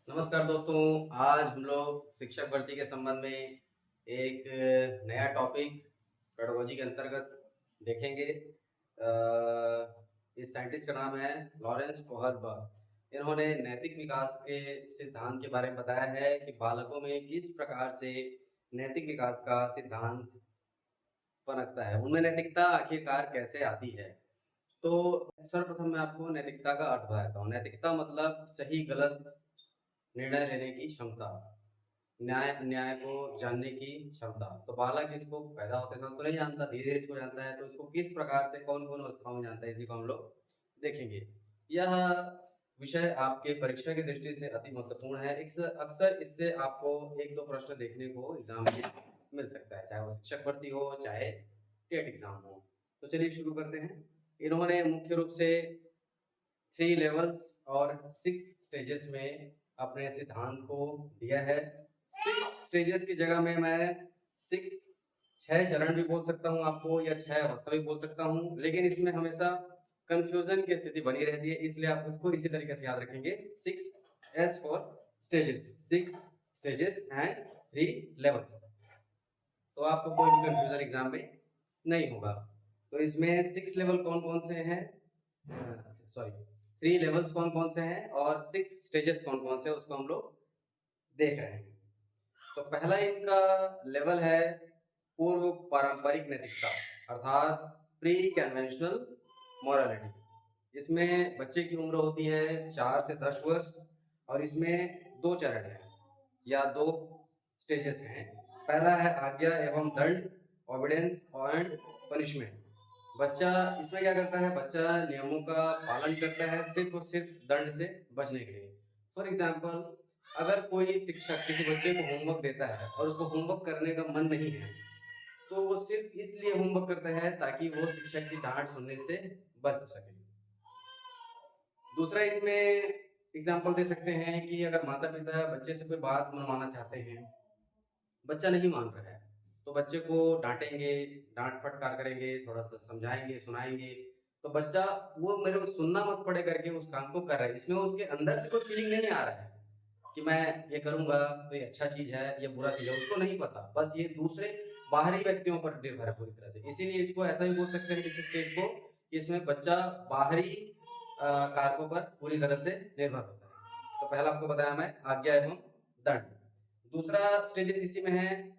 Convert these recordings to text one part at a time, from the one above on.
नमस्कार दोस्तों। आज हम लोग शिक्षक भर्ती के संबंध में एक नया टॉपिक पेडागोजी के अंतर्गत देखेंगे। इस साइंटिस्ट का नाम है लॉरेंस कोहलबर्ग। इन्होंने नैतिक विकास के सिद्धांत के बारे में बताया है कि बालकों में किस प्रकार से नैतिक विकास का सिद्धांत पनपता है, उनमें नैतिकता आखिरकार कैसे आती है। तो सर्वप्रथम मैं आपको नैतिकता का अर्थ बताता हूँ। नैतिकता मतलब सही गलत निर्णय लेने की क्षमता, न्याय अन्याय को जानने की क्षमता। तो बालक इसको पैदा होते समय तो नहीं जानता, धीरे धीरे इसको जानता है। तो इसको किस प्रकार से कौन कौन अवस्थाओं में जानता है, इसी को हम लोग देखेंगे। यह विषय आपके परीक्षा की दृष्टि से अति महत्वपूर्ण है। अक्सर इससे आपको एक दो प्रश्न देखने को एग्जाम में मिल सकता है, चाहे वो शिक्षक भर्ती हो चाहे टेट एग्जाम हो। तो चलिए शुरू करते हैं। इन्होंने मुख्य रूप से 3 लेवल्स और 6 स्टेजेस में अपने सिद्धांत को दिया है। 6 स्टेजेस की जगह में मैं 6 चरण भी बोल सकता हूँ आपको, या 6 अवस्था भी बोल सकता हूँ, लेकिन इसमें हमेशा कंफ्यूजन की स्थिति बनी रहती है, इसलिए आप उसको इसी तरीके से याद रखेंगे। 6 S for stages, 6 stages and 3 levels. तो आपको कोई भी कंफ्यूजन एग्जाम में नहीं होगा। तो इसमें 6 लेवल कौन कौन से हैं, सॉरी 3 लेवल्स कौन कौन से हैं और 6 स्टेजेस कौन कौन से हैं, उसको हम लोग देख रहे हैं। तो पहला इनका लेवल है पूर्व पारंपरिक नैतिकता, अर्थात प्री कन्वेंशनल मोरालिटी। इसमें बच्चे की उम्र होती है 4 से 10 वर्ष, और इसमें 2 चरण हैं या 2 स्टेजेस हैं। पहला है आज्ञा एवं दंड, ऑबिडेंस एंड पनिशमेंट। बच्चा इसमें क्या करता है, बच्चा नियमों का पालन करता है सिर्फ और सिर्फ दंड से बचने के लिए। फॉर एग्जाम्पल, अगर कोई शिक्षक किसी बच्चे को होमवर्क देता है और उसको होमवर्क करने का मन नहीं है, तो वो सिर्फ इसलिए होमवर्क करता है ताकि वो शिक्षक की डांट सुनने से बच सके। दूसरा इसमें एग्जाम्पल दे सकते हैं कि अगर माता पिता बच्चे से कोई बात मनवाना चाहते हैं, बच्चा नहीं मान रहा है, तो बच्चे को डांटेंगे, डांट फटकार करेंगे, थोड़ा सा समझाएंगे सुनाएंगे। तो बच्चा वो मेरे को सुनना मत पड़े करके उस काम को कर रहा है। इसमें उसके अंदर से कोई फीलिंग नहीं आ रहा है कि मैं ये करूंगा तो ये अच्छा चीज है, ये बुरा चीज है, उसको नहीं पता। बस ये दूसरे बाहरी व्यक्तियों पर निर्भर है पूरी तरह से। इसीलिए इसको ऐसा भी बोल सकते हैं इस स्टेज को कि इसमें बच्चा बाहरी कारकों पर पूरी तरह से निर्भर होता है। तो पहला आपको बताया मैं आज्ञा एवं दंड। दूसरा स्टेजेस इसी में है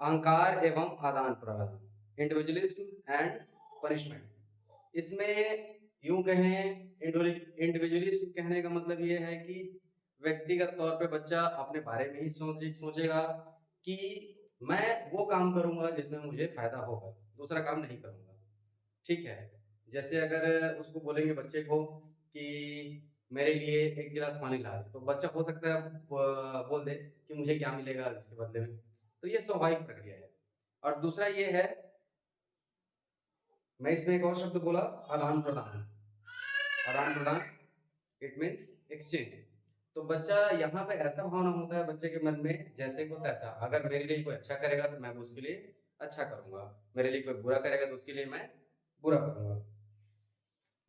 अहंकार एवं आदान प्रदान, इंडिविजुअलिज्म एंड पनिशमेंट। इसमें यूं कहें, इंडिविजुअलिज्म कहने का मतलब ये है कि व्यक्तिगत तौर पे बच्चा अपने बारे में ही सोचेगा कि मैं वो काम करूंगा जिसमें मुझे फायदा होगा, दूसरा काम नहीं करूंगा। ठीक है। जैसे अगर उसको बोलेंगे बच्चे को कि मेरे लिए एक गिलास पानी ला दे, तो बच्चा हो सकता है बोल दे कि मुझे क्या मिलेगा इसके बदले में। तो ये स्वाभाविक प्रक्रिया है। और दूसरा ये है, मैं इसमें एक और शब्द बोला, आदान प्रदान। आदान प्रदान इट मीन्स एक्सचेंज। तो बच्चा यहाँ पे ऐसा भावना होता है बच्चे के मन में जैसे को तैसा। अगर मेरे लिए कोई अच्छा करेगा तो मैं भी उसके लिए अच्छा करूंगा, मेरे लिए कोई बुरा करेगा तो उसके लिए मैं बुरा करूंगा।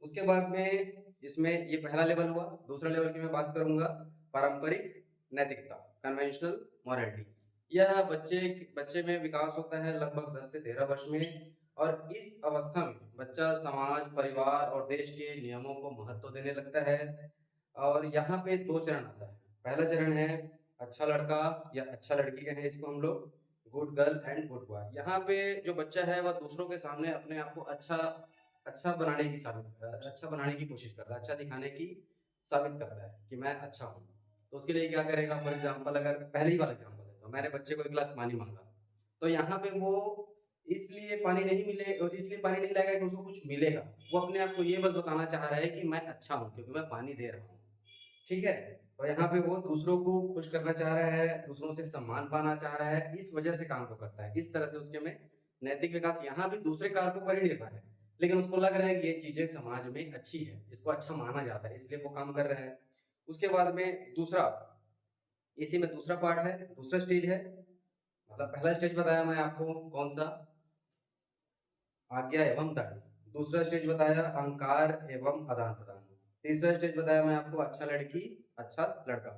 उसके बाद में इसमें ये पहला लेवल हुआ। दूसरा लेवल की मैं बात करूंगा पारंपरिक नैतिकता, कन्वेंशनल मॉरलिटी। यह बच्चे में विकास होता है लगभग 10 से 13 वर्ष में, और इस अवस्था में बच्चा समाज, परिवार और देश के नियमों को महत्व देने लगता है। और यहाँ पे 2 चरण आता है। पहला चरण है अच्छा लड़का या अच्छा लड़की कहें इसको हम लोग, good girl and good boy. यहाँ पे जो बच्चा है वह दूसरों के सामने अपने आप को अच्छा बनाने की कोशिश करता है, अच्छा दिखाने की साबित करता है कि मैं अच्छा हूँ। तो उसके लिए क्या करेगा, फॉर एग्जाम्पल अगर पहले ही वाला एग्जाम्पल देता हूँ, मैंने बच्चे को 1 गिलास पानी मांगा, तो यहाँ पे वो इसलिए पानी नहीं लाएगा कि उसको कुछ मिलेगा। वो अपने आप को ये बस बताना चाह रहा है कि मैं अच्छा हूँ क्योंकि मैं पानी दे रहा हूँ। ठीक है। और यहाँ पे वो दूसरों को खुश करना चाह रहा है, दूसरों से सम्मान पाना चाह रहा है, इस वजह से काम को करता है। इस तरह से उसके में नैतिक विकास यहाँ भी दूसरे कारकों पर ही निर्भर है, लेकिन उसको लग रहा है कि ये चीजें समाज में अच्छी है, इसको अच्छा माना जाता है, इसलिए वो काम कर रहा है। उसके बाद में दूसरा, इसी में दूसरा पार्ट है, दूसरा स्टेज है। मतलब पहला स्टेज बताया मैं आपको कौन सा, आज्ञा एवं दंड। दूसरा स्टेज बताया अहंकार एवं आदान प्रदान। तीसरा स्टेज बताया मैं आपको अच्छा लड़की अच्छा लड़का।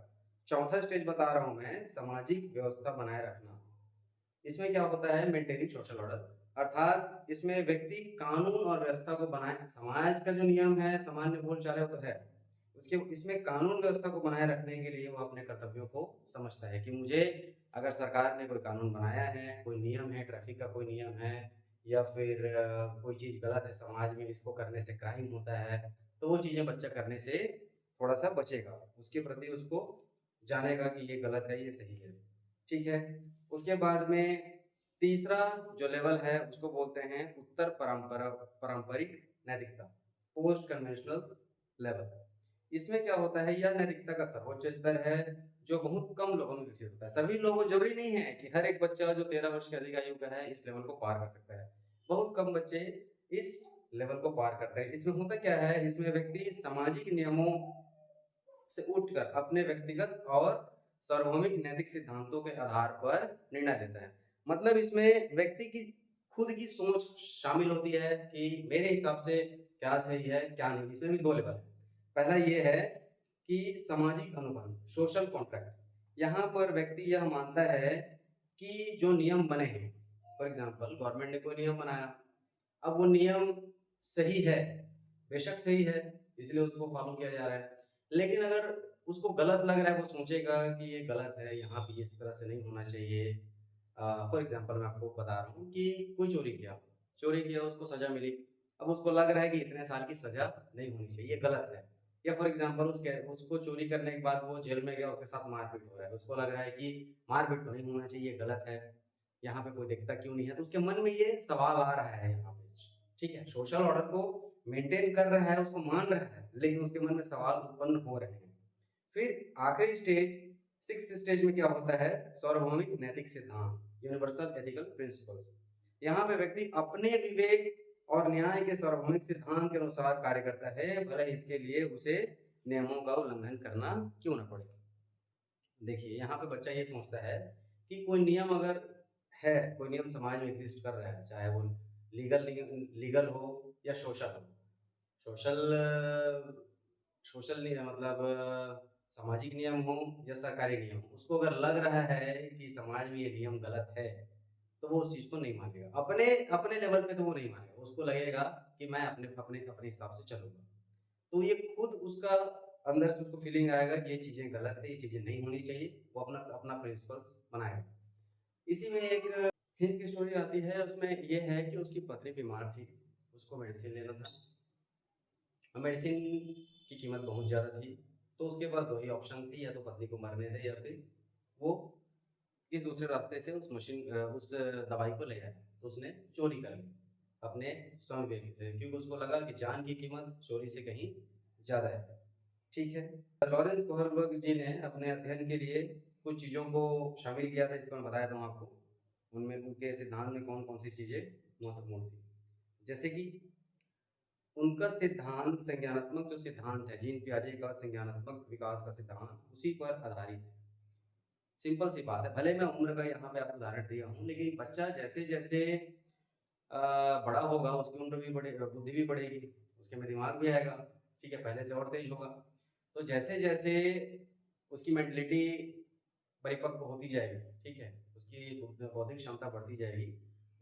चौथा स्टेज बता रहा हूँ मैं, सामाजिक व्यवस्था बनाए रखना। इसमें क्या होता है, मेंटेनिंग सोशल ऑर्डर, अर्थात इसमें व्यक्ति कानून और व्यवस्था को बनाए, समाज का जो नियम है, सामान्य बोलचाल है वो तो है, उसके इसमें कानून व्यवस्था को बनाए रखने के लिए वो अपने कर्तव्यों को समझता है कि मुझे, अगर सरकार ने कोई कानून बनाया है, कोई नियम है, ट्रैफिक का कोई नियम है, या फिर कोई चीज़ गलत है समाज में, इसको करने से क्राइम होता है, तो वो चीज़ें बच्चा करने से थोड़ा सा बचेगा, उसके प्रति उसको जानेगा कि ये गलत है, ये सही है। ठीक है। उसके बाद में तीसरा जो लेवल है उसको बोलते हैं उत्तर पारंपरिक नैतिकता, पोस्ट कन्वेंशनल लेवल। इसमें क्या होता है, यह नैतिकता का सर्वोच्च स्तर है जो बहुत कम लोगों में विकसित होता है। सभी लोगों, जरूरी नहीं है कि हर एक बच्चा जो 13 वर्ष की अधिक आयु का है इस लेवल को पार कर सकता है, बहुत कम बच्चे इस लेवल को पार करते हैं। इसमें होता क्या है, इसमें व्यक्ति सामाजिक नियमों से उठकर अपने व्यक्तिगत और सार्वभौमिक नैतिक सिद्धांतों के आधार पर निर्णय लेता है। मतलब इसमें व्यक्ति की खुद की सोच शामिल होती है कि मेरे हिसाब से क्या सही है क्या नहीं। इसमें भी दो लेवल है। पहला ये है कि सामाजिक अनुबंध, सोशल कॉन्ट्रैक्ट। यहाँ पर व्यक्ति यह मानता है कि जो नियम बने हैं, फॉर एग्जाम्पल गवर्नमेंट ने कोई नियम बनाया, अब वो नियम सही है, बेशक सही है, इसलिए उसको फॉलो किया जा रहा है, लेकिन अगर उसको गलत लग रहा है, वो सोचेगा कि ये गलत है, यहाँ पे इस तरह से नहीं होना चाहिए। फॉर एग्जांपल मैं आपको बता रहा हूँ कि कोई चोरी किया, उसको सजा मिली, अब उसको लग रहा है कि इतने साल की सजा नहीं होनी चाहिए, ये गलत है। या फॉर एग्जांपल उसको चोरी करने के बाद वो जेल में गया, उसके साथ मारपीट हो रहा है, उसको लग रहा है कि मारपीट तो नहीं होना चाहिए, ये गलत है, यहाँ पे कोई देखता क्यों नहीं है, तो उसके मन में ये सवाल आ रहा है यहाँ पे। ठीक है, सोशल ऑर्डर को मेंटेन कर रहा है, उसको मान रहा है, लेकिन उसके मन में सवाल उत्पन्न हो रहे हैं। फिर आखिरी स्टेज, सिक्स स्टेज में क्या होता है, सार्वभौमिक नैतिक सिद्धांत, यूनिवर्सल एथिकल प्रिंसिपल्स। यहाँ पे व्यक्ति अपने विवेक और न्याय के सार्वभौमिक सिद्धांत के अनुसार कार्य करता है, भले ही इसके लिए उसे नियमों का उल्लंघन करना क्यों न पड़े। देखिए यहाँ पे बच्चा ये सोचता है कि कोई नियम अगर है, कोई नियम समाज में एग्जिस्ट कर रहा है, चाहे वो लीगल लीगल हो या सोशल हो। सोशल सोशल नहीं है, मतलब सामाजिक नियम हो या सरकारी नियम हो, उसको अगर लग रहा है कि समाज में ये नियम गलत है, तो वो उस चीज को नहीं मानेगा, अपने अपने लेवल पे तो वो नहीं मानेगा, उसको लगेगा कि मैं अपने अपने अपने हिसाब से चलूंगा। तो ये खुद उसका अंदर से उसको फीलिंग आएगा कि ये चीजें गलत है, ये चीजें नहीं होनी चाहिए, वो अपना अपना प्रिंसिपल्स बनाएगा। इसी में एक हिंद की स्टोरी आती है, उसमें ये है कि उसकी पत्नी बीमार थी, उसको मेडिसिन लेना था, मेडिसिन की कीमत बहुत ज़्यादा थी, तो उसके पास दो ही ऑप्शन थी, या तो पत्नी को मरने दे या फिर वो किस दूसरे रास्ते से उस दवाई को ले आए। तो उसने चोरी कर ली अपने स्वयं व्यक्ति से, क्योंकि उसको लगा कि जान की कीमत चोरी से कहीं ज़्यादा है। ठीक है। लॉरेंस कोहलबर्ग जी ने अपने अध्ययन के लिए कुछ चीज़ों को शामिल किया था, इसको मैं बताया था आपको। उनमें उनके सिद्धांत में कौन कौन सी चीज़ें महत्वपूर्ण थी, जैसे कि उनका सिद्धांत, संज्ञानात्मक जो सिद्धांत है, जीन पियाजे का संज्ञानात्मक विकास का सिद्धांत, उसी पर आधारित है। सिंपल सी बात है, भले मैं उम्र का यहाँ पे आपको उदाहरण दिया हूँ, लेकिन बच्चा जैसे जैसे बड़ा होगा, उसकी उम्र भी बढ़े, बुद्धि भी बढ़ेगी, उसके में दिमाग भी आएगा। ठीक है, पहले से और तेज होगा। तो जैसे जैसे उसकी मेंटलिटी परिपक्व होती जाएगी, ठीक है, उसकी बौद्धिक क्षमता बढ़ती जाएगी,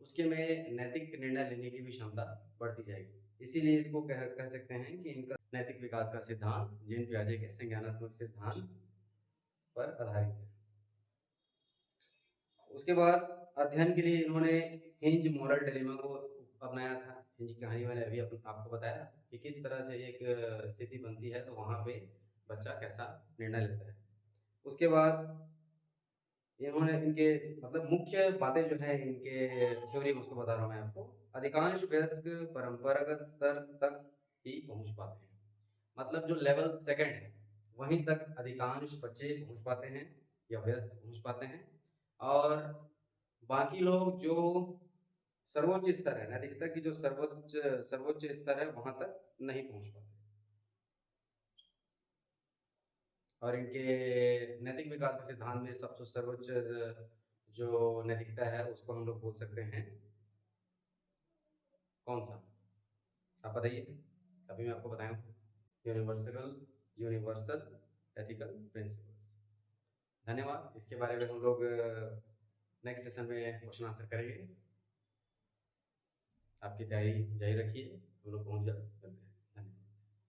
उसके में नैतिक निर्णय लेने की भी क्षमता बढ़ती जाएगी। इसीलिए इसको कह सकते हैं कि इनका नैतिक विकास का सिद्धांत जीन पियाजे के संज्ञानात्मक सिद्धांत पर आधारित है। उसके बाद अध्ययन के लिए इन्होंने हिंज मॉरल डिलेमा को अपनाया था। हिंज की कहानी मैंने अभी आपको बताया कि किस तरह से एक स्थिति बनती है तो वहाँ पे बच्चा कैसा निर्णय लेता है। उसके बाद इन्होंने इनके मतलब मुख्य बातें जो है इनके थ्योरी, उसको बता रहा हूँ मैं आपको। अधिकांश वयस्क परंपरागत स्तर तक ही पहुंच पाते हैं, मतलब जो लेवल सेकंड है वहीं तक अधिकांश बच्चे पहुंच पाते हैं या वयस्क पहुंच पाते हैं, और बाकी लोग जो सर्वोच्च स्तर है, नैतिकता की जो सर्वोच्च सर्वोच्च स्तर है वहां तक नहीं पहुंच पाते। और इनके नैतिक विकास के सिद्धांत में सबसे सर्वोच्च जो नैतिकता है उसको हम लोग बोल सकते हैं, कौन सा, आप बताइए। अभी मैं आपको बताया, यूनिवर्सल यूनिवर्सल एथिकल प्रिंसिपल्स। धन्यवाद। इसके बारे में हम लोग नेक्स्ट सेशन में क्वेश्चन आंसर करेंगे। आपकी तैयारी जारी रखिए, हम लोग पहुँच जाते हैं।